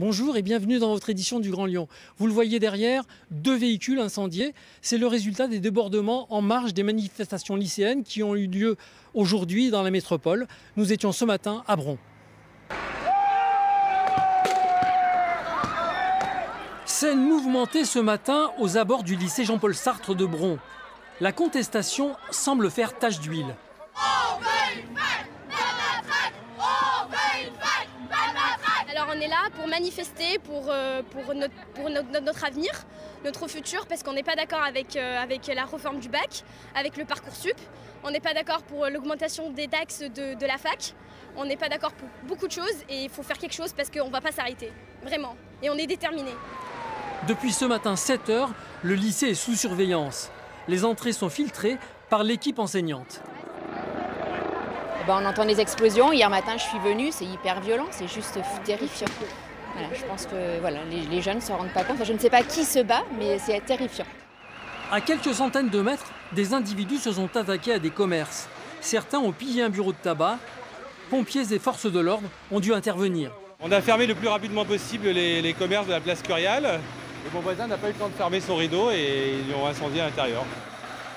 Bonjour et bienvenue dans votre édition du Grand Lyon. Vous le voyez derrière, 2 véhicules incendiés. C'est le résultat des débordements en marge des manifestations lycéennes qui ont eu lieu aujourd'hui dans la métropole. Nous étions ce matin à Bron. Scène mouvementée ce matin aux abords du lycée Jean-Paul Sartre de Bron. La contestation semble faire tache d'huile. Alors on est là pour manifester pour notre avenir, notre futur, parce qu'on n'est pas d'accord avec la réforme du bac, avec le Parcoursup. On n'est pas d'accord pour l'augmentation des taxes de la fac. On n'est pas d'accord pour beaucoup de choses et il faut faire quelque chose parce qu'on ne va pas s'arrêter, vraiment. Et on est déterminés. Depuis ce matin 7 h, le lycée est sous surveillance. Les entrées sont filtrées par l'équipe enseignante. On entend des explosions. Hier matin, je suis venue, c'est hyper violent, c'est juste terrifiant. Voilà, je pense que voilà, les jeunes ne se rendent pas compte. Enfin, je ne sais pas qui se bat, mais c'est terrifiant. À quelques centaines de mètres, des individus se sont attaqués à des commerces. Certains ont pillé un bureau de tabac. Pompiers et forces de l'ordre ont dû intervenir. On a fermé le plus rapidement possible les commerces de la place Curial. Et mon voisin n'a pas eu le temps de fermer son rideau et ils ont incendié à l'intérieur.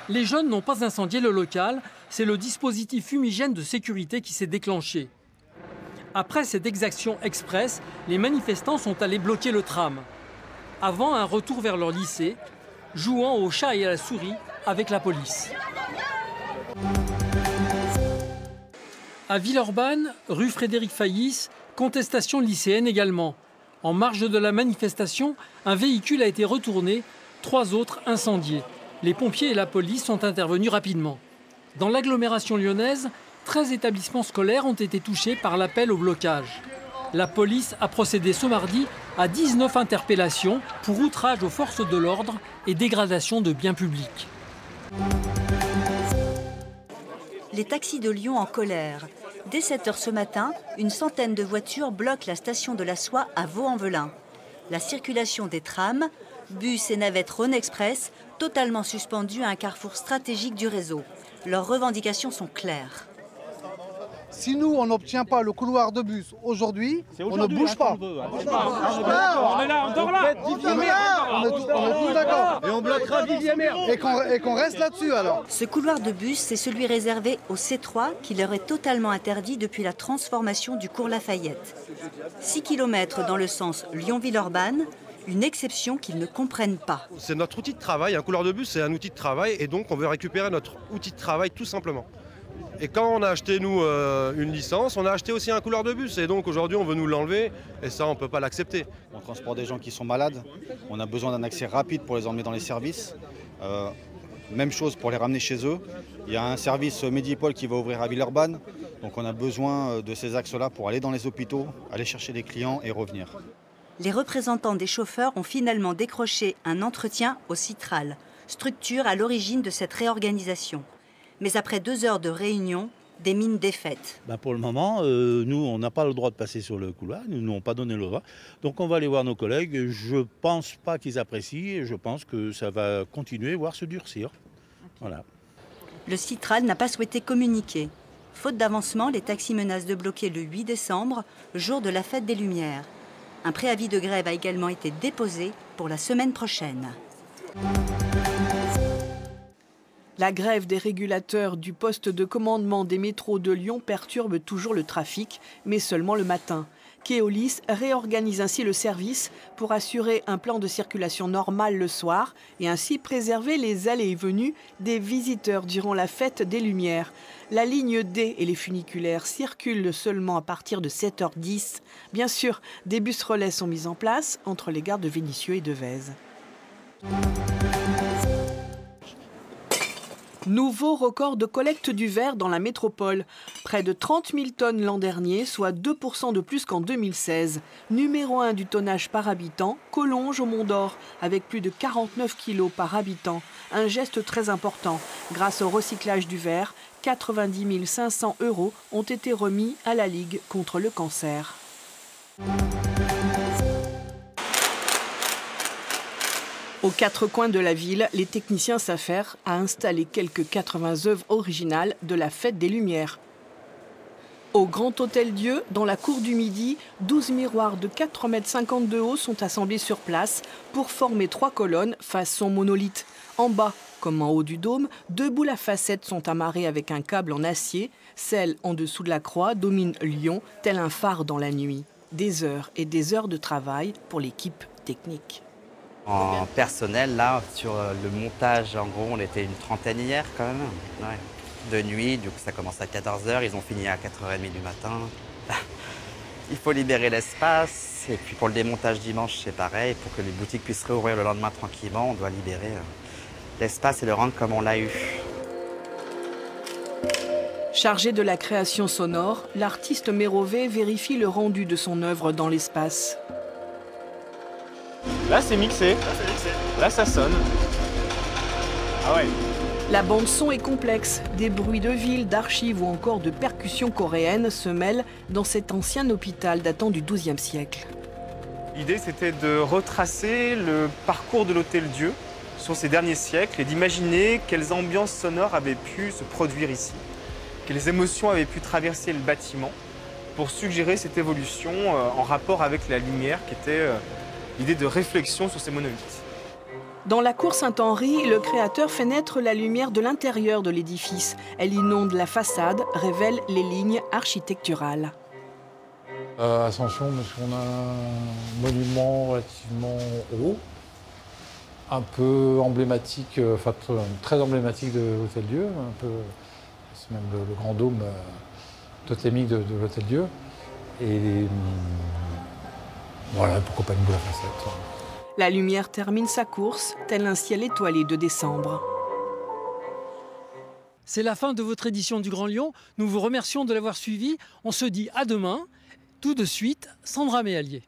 Les jeunes n'ont pas incendié le local, c'est le dispositif fumigène de sécurité qui s'est déclenché. Après cette exaction express, les manifestants sont allés bloquer le tram. Avant un retour vers leur lycée, jouant au chat et à la souris avec la police. À Villeurbanne, rue Frédéric Faillis, contestation lycéenne également. En marge de la manifestation, un véhicule a été retourné, 3 autres incendiés. Les pompiers et la police sont intervenus rapidement. Dans l'agglomération lyonnaise, 13 établissements scolaires ont été touchés par l'appel au blocage. La police a procédé ce mardi à 19 interpellations pour outrage aux forces de l'ordre et dégradation de biens publics. Les taxis de Lyon en colère. Dès 7 h ce matin, une centaine de voitures bloquent la station de la Soie à Vaux-en-Velin. La circulation des trams, bus et navettes Rhône Express, totalement suspendues à un carrefour stratégique du réseau. Leurs revendications sont claires. Si nous, on n'obtient pas le couloir de bus aujourd'hui, on ne bouge pas. On est là, on dort là. On est tous d'accord. Et on bloquera Et qu'on reste là-dessus alors. Ce couloir de bus, c'est celui réservé au C3 qui leur est totalement interdit depuis la transformation du cours Lafayette. 6 km dans le sens Lyon-Villeurbanne, une exception qu'ils ne comprennent pas. C'est notre outil de travail, un couloir de bus c'est un outil de travail et donc on veut récupérer notre outil de travail tout simplement. Et quand on a acheté nous une licence, on a acheté aussi un couloir de bus et donc aujourd'hui on veut nous l'enlever et ça on ne peut pas l'accepter. On transporte des gens qui sont malades, on a besoin d'un accès rapide pour les emmener dans les services. Même chose pour les ramener chez eux. Il y a un service Medipol qui va ouvrir à Villeurbanne, donc on a besoin de ces axes-là pour aller dans les hôpitaux, aller chercher des clients et revenir. Les représentants des chauffeurs ont finalement décroché un entretien au Citral, structure à l'origine de cette réorganisation. Mais après 2 heures de réunion, des mines défaites. Pour le moment, nous, on n'a pas le droit de passer sur le couloir, ils ne nous ont pas donné le droit. Donc on va aller voir nos collègues. Je ne pense pas qu'ils apprécient et je pense que ça va continuer, voire se durcir. Voilà. Le Citral n'a pas souhaité communiquer. Faute d'avancement, les taxis menacent de bloquer le 8 décembre, jour de la fête des Lumières. Un préavis de grève a également été déposé pour la semaine prochaine. La grève des régulateurs du poste de commandement des métros de Lyon perturbe toujours le trafic, mais seulement le matin. Keolis réorganise ainsi le service pour assurer un plan de circulation normal le soir et ainsi préserver les allées et venues des visiteurs durant la fête des Lumières. La ligne D et les funiculaires circulent seulement à partir de 7 h 10. Bien sûr, des bus relais sont mis en place entre les gares de Vénissieux et de Vèze. Nouveau record de collecte du verre dans la métropole. Près de 30 000 tonnes l'an dernier, soit 2 % de plus qu'en 2016. Numéro 1 du tonnage par habitant, Collonges au Mont d'Or, avec plus de 49 kilos par habitant. Un geste très important. Grâce au recyclage du verre, 90 500 € ont été remis à la Ligue contre le cancer. Aux 4 coins de la ville, les techniciens s'affairent à installer quelques 80 œuvres originales de la Fête des Lumières. Au Grand Hôtel-Dieu, dans la cour du Midi, 12 miroirs de 4,50 m de haut sont assemblés sur place pour former 3 colonnes façon monolithe. En bas, comme en haut du dôme, 2 boules à facettes sont amarrées avec un câble en acier. Celle en dessous de la croix domine Lyon, tel un phare dans la nuit. Des heures et des heures de travail pour l'équipe technique. En personnel, là, sur le montage, en gros, on était une trentaine hier quand même. Ouais. De nuit, du coup ça commence à 14 h, ils ont fini à 4h30 du matin. Il faut libérer l'espace, et puis pour le démontage dimanche c'est pareil, pour que les boutiques puissent réouvrir le lendemain tranquillement, on doit libérer l'espace et le rendre comme on l'a eu. Chargé de la création sonore, l'artiste Mérové vérifie le rendu de son œuvre dans l'espace. Là c'est mixé, là ça sonne. Ah ouais. La bande-son est complexe. Des bruits de ville, d'archives ou encore de percussions coréennes se mêlent dans cet ancien hôpital datant du XIIe siècle. L'idée, c'était de retracer le parcours de l'Hôtel-Dieu sur ces derniers siècles et d'imaginer quelles ambiances sonores avaient pu se produire ici, quelles émotions avaient pu traverser le bâtiment pour suggérer cette évolution en rapport avec la lumière qui était l'idée de réflexion sur ces monolithes. Dans la cour Saint-Henri, le créateur fait naître la lumière de l'intérieur de l'édifice. Elle inonde la façade, révèle les lignes architecturales. Ascension, parce qu'on a un monument relativement haut, un peu emblématique, enfin très emblématique de l'Hôtel-Dieu, c'est même le grand dôme totémique de l'Hôtel-Dieu. Et voilà, pourquoi pas une boule à facettes. La lumière termine sa course, tel un ciel étoilé de décembre. C'est la fin de votre édition du Grand Lyon. Nous vous remercions de l'avoir suivi. On se dit à demain. Tout de suite, Sandra Méallier.